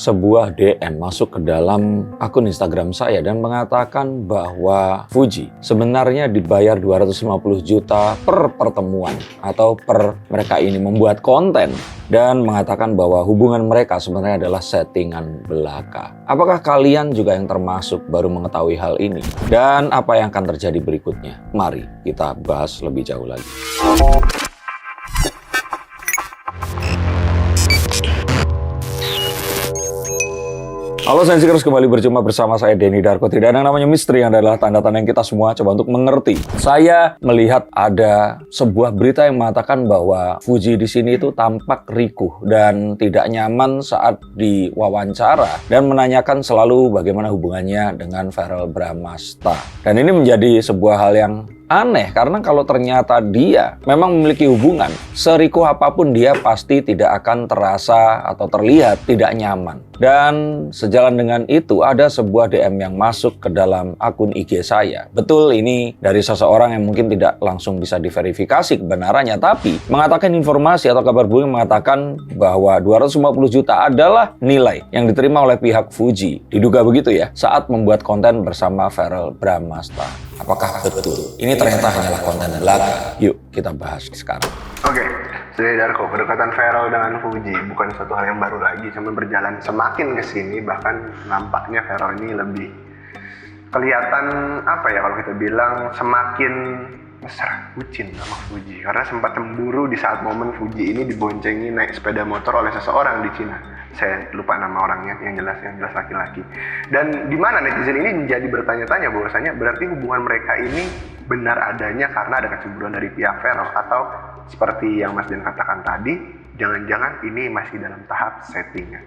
sebuah DM masuk ke dalam akun Instagram saya dan mengatakan bahwa Fuji sebenarnya dibayar 250 juta per pertemuan atau per mereka ini membuat konten, dan mengatakan bahwa hubungan mereka sebenarnya adalah settingan belaka. Apakah kalian juga yang termasuk baru mengetahui hal ini? Dan apa yang akan terjadi berikutnya? Mari kita bahas lebih jauh lagi. Halo Sensikers, kembali berjumpa bersama saya Denny Darko. Tidak ada yang namanya misteri, yang adalah tanda-tanda yang kita semua coba untuk mengerti. Saya melihat ada sebuah berita yang mengatakan bahwa Fuji di sini itu tampak rikuh dan tidak nyaman saat diwawancara dan menanyakan selalu bagaimana hubungannya dengan Verrell Bramasta. Dan ini menjadi sebuah hal yang aneh, karena kalau ternyata dia memang memiliki hubungan, serikuh apapun dia pasti tidak akan terasa atau terlihat tidak nyaman. Dan sejalan dengan itu ada sebuah DM yang masuk ke dalam akun IG saya. Betul, ini dari seseorang yang mungkin tidak langsung bisa diverifikasi kebenarannya, tapi mengatakan informasi atau kabar burung mengatakan bahwa 250 juta adalah nilai yang diterima oleh pihak Fuji. Diduga begitu ya, saat membuat konten bersama Verrell Bramasta. Apakah betul? Ini ternyata hanyalah konten belaka. Yuk kita bahas sekarang. Oke, jadi Darko, kedekatan Verrell dengan Fuji bukan suatu hal yang baru lagi, cuma berjalan semakin kesini, bahkan nampaknya Verrell ini lebih kelihatan, apa ya kalau kita bilang, semakin mesra, bucin sama Fuji. Karena sempat cemburu di saat momen Fuji ini diboncengi naik sepeda motor oleh seseorang di Cina. Saya lupa nama orangnya, yang jelas laki-laki. Dan di mana netizen ini menjadi bertanya-tanya bahwasanya berarti hubungan mereka ini benar adanya karena ada kecemburuan dari pihak Verrell, atau seperti yang Mas Den katakan tadi, jangan-jangan ini masih dalam tahap settingan.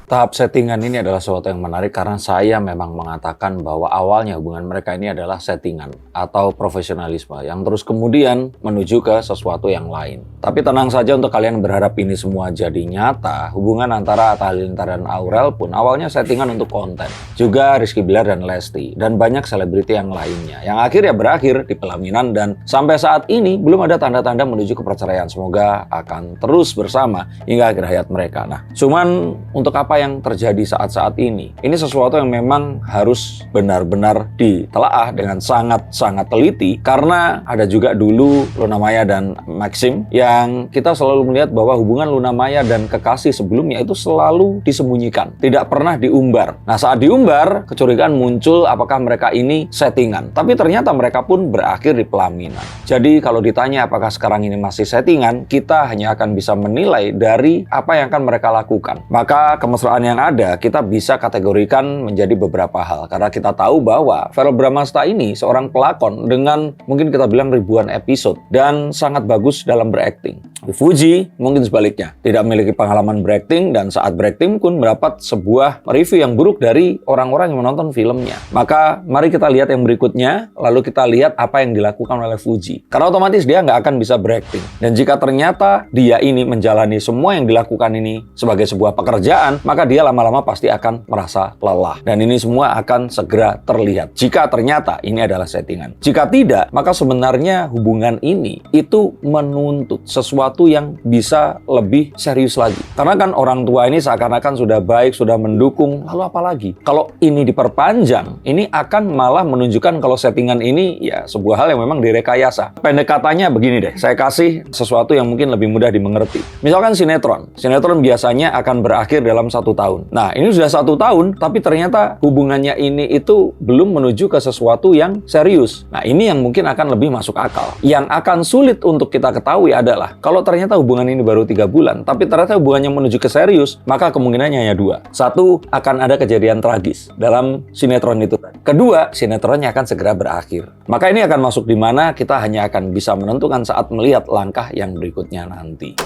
Tahap settingan ini adalah sesuatu yang menarik karena saya memang mengatakan bahwa awalnya hubungan mereka ini adalah settingan atau profesionalisme yang terus kemudian menuju ke sesuatu yang lain. Tapi tenang saja untuk kalian berharap ini semua jadi nyata. Hubungan antara Atta Halilintar dan Aurel pun awalnya settingan untuk konten. Juga Rizky Bilar dan Lesti dan banyak selebriti yang lainnya yang akhirnya berakhir di pelaminan, dan sampai saat ini belum ada tanda-tanda menuju ke perceraian. Semoga akan terus bersama hingga akhir hayat mereka. Nah, cuman untuk apa yang terjadi saat-saat ini sesuatu yang memang harus benar-benar ditelaah dengan sangat-sangat teliti, karena ada juga dulu Luna Maya dan Maxim yang kita selalu melihat bahwa hubungan Luna Maya dan kekasih sebelumnya itu selalu disembunyikan, tidak pernah diumbar. Nah, saat diumbar, kecurigaan muncul apakah mereka ini settingan, tapi ternyata mereka pun berakhir di pelaminan. Jadi kalau ditanya apakah sekarang ini masih settingan, kita hanya akan bisa menilai dari apa yang akan mereka lakukan. Maka kemesraan yang ada kita bisa kategorikan menjadi beberapa hal, karena kita tahu bahwa Verrell Bramasta ini seorang pelakon dengan mungkin kita bilang ribuan episode dan sangat bagus dalam berakting. Fuji mungkin sebaliknya, tidak memiliki pengalaman berakting dan saat berakting pun mendapat sebuah review yang buruk dari orang-orang yang menonton filmnya. Maka mari kita lihat yang berikutnya, lalu kita lihat apa yang dilakukan oleh Fuji, karena otomatis dia nggak akan bisa berakting. Dan jika ternyata dia ini menjalani semua yang dilakukan ini sebagai sebuah pekerjaan, maka dia lama-lama pasti akan merasa lelah. Dan ini semua akan segera terlihat jika ternyata ini adalah settingan. Jika tidak, maka sebenarnya hubungan ini itu menuntut sesuatu yang bisa lebih serius lagi. Karena kan orang tua ini seakan-akan sudah baik, sudah mendukung, lalu apa lagi? Kalau ini diperpanjang, ini akan malah menunjukkan kalau settingan ini ya sebuah hal yang memang direkayasa. Pendekatannya begini deh, saya kasih sesuatu yang mungkin lebih mudah dimengerti. Misalkan sinetron biasanya akan berakhir dalam 1 tahun. Nah, ini sudah 1 tahun, tapi ternyata hubungannya ini itu belum menuju ke sesuatu yang serius. Nah, ini yang mungkin akan lebih masuk akal. Yang akan sulit untuk kita ketahui adalah kalau ternyata hubungan ini baru 3 bulan, tapi ternyata hubungannya menuju ke serius, maka kemungkinannya hanya 2. 1, akan ada kejadian tragis dalam sinetron itu. Kedua, sinetronnya akan segera berakhir. Maka ini akan masuk di mana kita hanya akan bisa menentukan saat melihat langkah yang berikutnya nanti.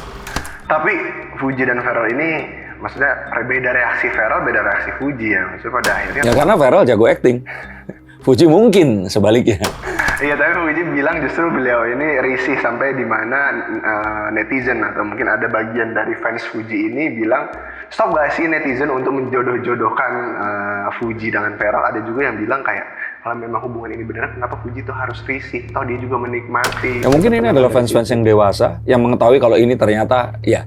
Tapi Fuji dan Verrell ini, maksudnya beda reaksi Verrell, beda reaksi Fuji ya. Maksudnya pada akhirnya... Ya karena Verrell jago acting. Fuji mungkin sebaliknya. Iya, tapi Fuji bilang justru beliau ini risih sampai di mana netizen atau mungkin ada bagian dari fans Fuji ini bilang, stop gak sih netizen untuk menjodoh-jodohkan Fuji dengan Verrell. Ada juga yang bilang kayak kalau memang hubungan ini benar, kenapa Fuji tuh harus risih? Toh dia juga menikmati. Ya mungkin ini adalah fans-fans yang dewasa yang mengetahui kalau ini ternyata ya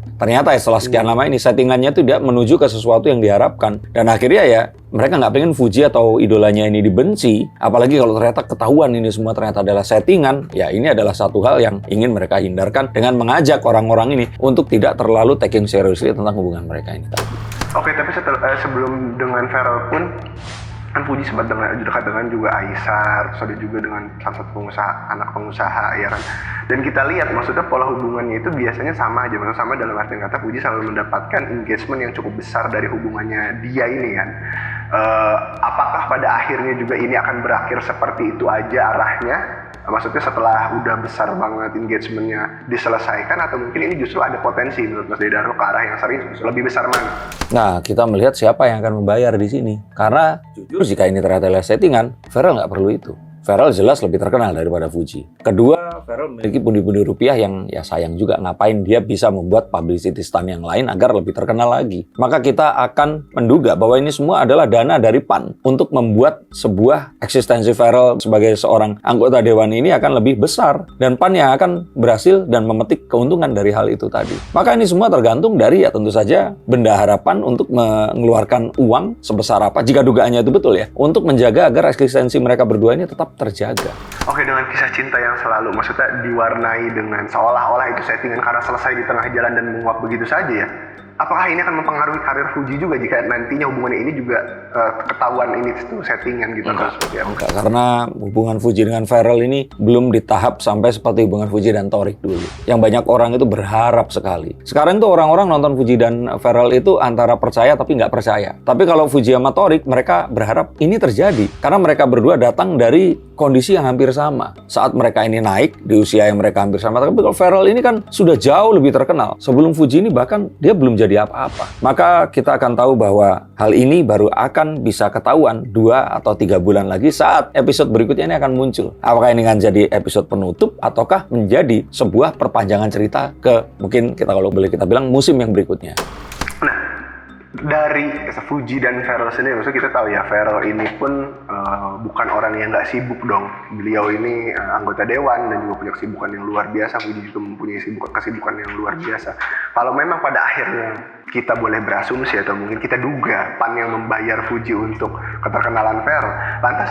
setelah sekian lama ini settingannya tidak menuju ke sesuatu yang diharapkan, dan akhirnya ya mereka nggak pengen Fuji atau idolanya ini dibenci, apalagi kalau ternyata ketahuan ini semua ternyata adalah settingan. Ya ini adalah satu hal yang ingin mereka hindarkan dengan mengajak orang-orang ini untuk tidak terlalu taking seriously tentang hubungan mereka ini tadi. Oke, tapi sebelum dengan Pharrell pun kan Fuji sempat dekat dengan juga Aisar, terus ada juga dengan salah satu anak pengusaha ya kan. Dan kita lihat maksudnya pola hubungannya itu biasanya sama aja, maksudnya sama dalam arti kata Fuji selalu mendapatkan engagement yang cukup besar dari hubungannya dia ini kan. Apakah pada akhirnya juga ini akan berakhir seperti itu aja arahnya? Maksudnya setelah udah besar banget engagementnya diselesaikan, atau mungkin ini justru ada potensi menurut Mas Dedarno ke arah yang serius lebih besar mana? Nah, kita melihat siapa yang akan membayar di sini. Karena jujur jika ini ternyata adalah settingan, Pharrell nggak perlu itu. Pharrell jelas lebih terkenal daripada Fuji. Kedua, Pharrell memiliki pundi-pundi rupiah yang ya sayang juga ngapain dia bisa membuat publicity stunt yang lain agar lebih terkenal lagi. Maka kita akan menduga bahwa ini semua adalah dana dari PAN untuk membuat sebuah eksistensi Pharrell sebagai seorang anggota dewan ini akan lebih besar, dan PAN yang akan berhasil dan memetik keuntungan dari hal itu tadi. Maka ini semua tergantung dari ya tentu saja bendahara PAN untuk mengeluarkan uang sebesar apa, jika dugaannya itu betul ya, untuk menjaga agar eksistensi mereka berdua ini tetap terjaga. Oke, dengan kisah cinta yang selalu maksudnya diwarnai dengan seolah-olah itu settingan karena selesai di tengah jalan dan menguap begitu saja ya. Apakah ini akan mempengaruhi karir Fuji juga jika nantinya hubungannya ini juga ketahuan ini itu settingan gitu? Enggak, karena hubungan Fuji dengan Pharrell ini belum di tahap sampai seperti hubungan Fuji dan Torik dulu. Yang banyak orang itu berharap sekali. Sekarang tuh orang-orang nonton Fuji dan Pharrell itu antara percaya tapi nggak percaya. Tapi kalau Fuji sama Torik, mereka berharap ini terjadi. Karena mereka berdua datang dari kondisi yang hampir sama. Saat mereka ini naik, di usia yang mereka hampir sama. Tapi kalau Pharrell ini kan sudah jauh lebih terkenal. Sebelum Fuji ini bahkan dia belum jadi apa-apa. Maka kita akan tahu bahwa hal ini baru akan bisa ketahuan 2 atau 3 bulan lagi saat episode berikutnya ini akan muncul. Apakah ini akan jadi episode penutup ataukah menjadi sebuah perpanjangan cerita ke mungkin kita kalau boleh kita bilang musim yang berikutnya. Nah, dari Fuji dan Pharrell sendiri, maksudnya kita tahu ya Pharrell ini pun bukan orang yang nggak sibuk dong. Beliau ini anggota dewan dan juga punya kesibukan yang luar biasa. Fuji juga mempunyai kesibukan yang luar biasa. Kalau memang pada akhirnya kita boleh berasumsi atau mungkin kita duga PAN yang membayar Fuji untuk keterkenalan Pharrell, lantas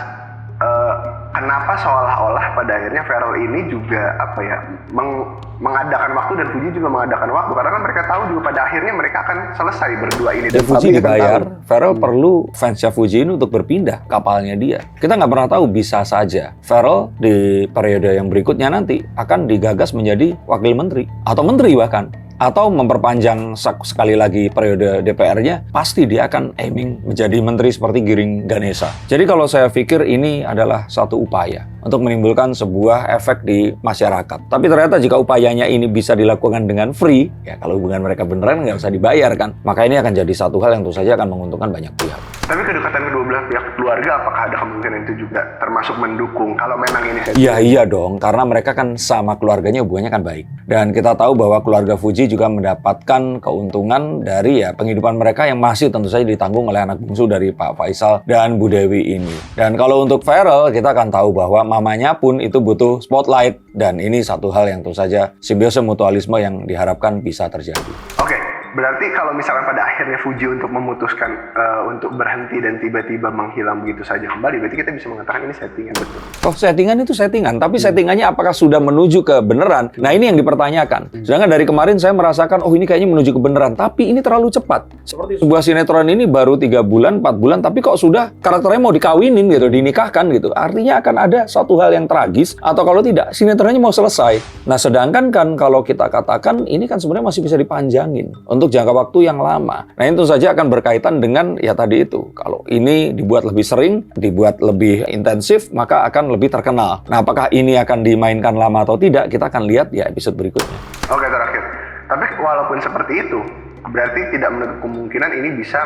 kenapa seolah-olah pada akhirnya Pharrell ini juga mengadakan waktu dan Fuji juga mengadakan waktu, karena kan mereka tahu juga pada akhirnya mereka akan selesai berdua ini. Dan Fuji dibayar, Pharrell perlu fansnya Fuji ini untuk berpindah kapalnya dia. Kita nggak pernah tahu, bisa saja Pharrell di periode yang berikutnya nanti akan digagas menjadi wakil menteri atau menteri bahkan, atau memperpanjang sekali lagi periode DPR-nya, pasti dia akan aiming menjadi menteri seperti Giring Ganesha. Jadi kalau saya pikir ini adalah satu upaya untuk menimbulkan sebuah efek di masyarakat. Tapi ternyata jika upayanya ini bisa dilakukan dengan free, ya kalau hubungan mereka beneran nggak usah dibayar kan, maka ini akan jadi satu hal yang tentu saja akan menguntungkan banyak pihak. Tapi kedekatan kedua belah pihak keluarga, apakah ada kemungkinan itu juga termasuk mendukung kalau memang ini? Iya dong, karena mereka kan sama keluarganya hubungannya kan baik. Dan kita tahu bahwa keluarga Fuji juga mendapatkan keuntungan dari ya penghidupan mereka yang masih tentu saja ditanggung oleh anak bungsu dari Pak Faisal dan Bu Dewi ini. Dan kalau untuk Pharrell, kita akan tahu bahwa mamanya pun itu butuh spotlight, dan ini satu hal yang tentu saja simbiose mutualisme yang diharapkan bisa terjadi. Oke, berarti kalau misalkan pada akhirnya Fuji untuk memutuskan untuk berhenti dan tiba-tiba menghilang begitu saja kembali, berarti kita bisa mengatakan ini settingan betul. Oh, settingan itu settingan, tapi settingannya apakah sudah menuju ke beneran? Nah, ini yang dipertanyakan. Sedangkan dari kemarin saya merasakan, oh ini kayaknya menuju ke beneran, tapi ini terlalu cepat. Seperti sebuah sinetron ini baru 3 bulan, 4 bulan, tapi kok sudah karakternya mau dikawinin gitu, dinikahkan gitu. Artinya akan ada satu hal yang tragis, atau kalau tidak, sinetronnya mau selesai. Nah, sedangkan kan kalau kita katakan, ini kan sebenarnya masih bisa dipanjangin untuk jangka waktu yang lama. Nah, itu saja akan berkaitan dengan ya tadi itu. Kalau ini dibuat lebih sering, dibuat lebih intensif, maka akan lebih terkenal. Nah, apakah ini akan dimainkan lama atau tidak, kita akan lihat ya episode berikutnya. Oke, terakhir. Tapi walaupun seperti itu, berarti tidak menutup kemungkinan ini bisa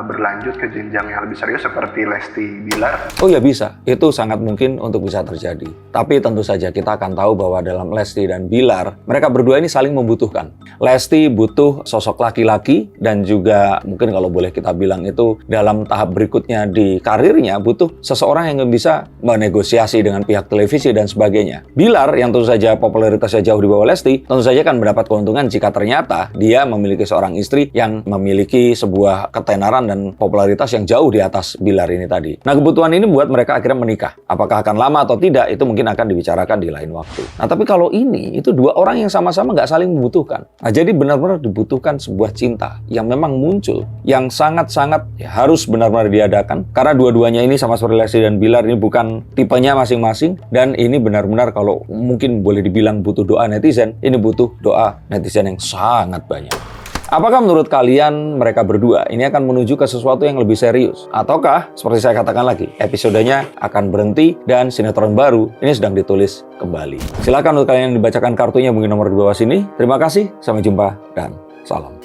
berlanjut ke jenjang yang lebih serius seperti Lesti Bilar. Oh ya bisa, itu sangat mungkin untuk bisa terjadi. Tapi tentu saja kita akan tahu bahwa dalam Lesti dan Bilar, mereka berdua ini saling membutuhkan. Lesti butuh sosok laki-laki dan juga mungkin kalau boleh kita bilang itu dalam tahap berikutnya di karirnya butuh seseorang yang bisa menegosiasi dengan pihak televisi dan sebagainya. Bilar yang tentu saja popularitasnya jauh di bawah Lesti, tentu saja akan mendapat keuntungan jika ternyata dia memiliki seorang istri yang memiliki sebuah ketenaran dan popularitas yang jauh di atas Bilar ini tadi. Nah, kebutuhan ini membuat mereka akhirnya menikah. Apakah akan lama atau tidak, itu mungkin akan dibicarakan di lain waktu. Nah, tapi kalau ini, itu dua orang yang sama-sama nggak saling membutuhkan. Nah, jadi benar-benar dibutuhkan sebuah cinta yang memang muncul, yang sangat-sangat harus benar-benar diadakan. Karena dua-duanya ini sama seperti Lesti dan Bilar, ini bukan tipenya masing-masing, dan ini benar-benar kalau mungkin boleh dibilang butuh doa netizen, ini butuh doa netizen yang sangat banyak. Apakah menurut kalian mereka berdua ini akan menuju ke sesuatu yang lebih serius? Ataukah, seperti saya katakan lagi, episodenya akan berhenti dan sinetron baru ini sedang ditulis kembali? Silakan untuk kalian yang dibacakan kartunya mungkin nomor di bawah sini. Terima kasih, sampai jumpa, dan salam.